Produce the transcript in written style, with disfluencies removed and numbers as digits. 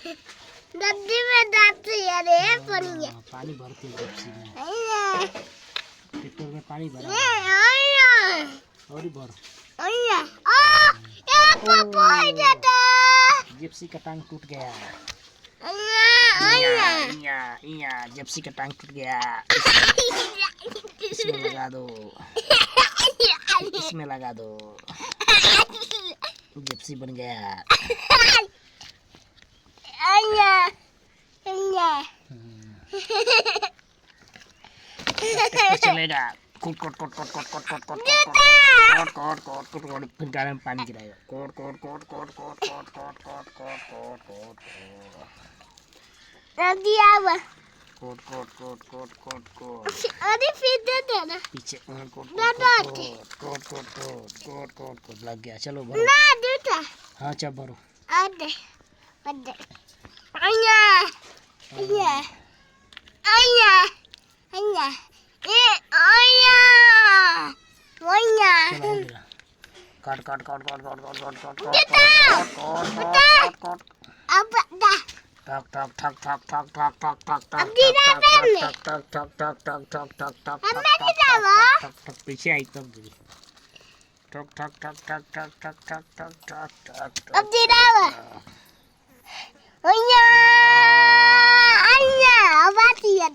गद्दी में जाती है रे पानी। पानी भरती है जिप्सी में। ट्रैक्टर में पानी भरा और ही भर। जिप्सी का टांग टूट गया। जिप्सी का टांग टूट गया। इसमें लगा दो, इसमें लगा दो। जिप्सी बन गया। चलेगा। कोट कोट कोट कोट कोट कोट कोट कोट कोट कोट कोट कोट कोट फिर गाने में पानी गिराएगा। कोट कोट कोट कोट कोट कोट कोट कोट कोट कोट कोट कोट कोट कोट कोट कोट कोट अरे फिर दे देना पीछे कोट कोट ना कोट कोट कोट कोट कोट कोट लग गया। चलो भरो। ना दूटा हाँ चल भरो। आधे आधे आया आया आया आया ये आया आया काट काट काट काट काट काट काट काट काट अब दा ठक ठक ठक ठक ठक ठक ठक ठक ठक अब दीदा करने ठक ठक ठक ठक ठक ठक ठक ठक अब मैं नहीं जावा ठक पीछे आई तब गिरी। ठक ठक ठक ठक ठक ठक ठक ठक ठक ठक अब दीदा आया आया अब आती है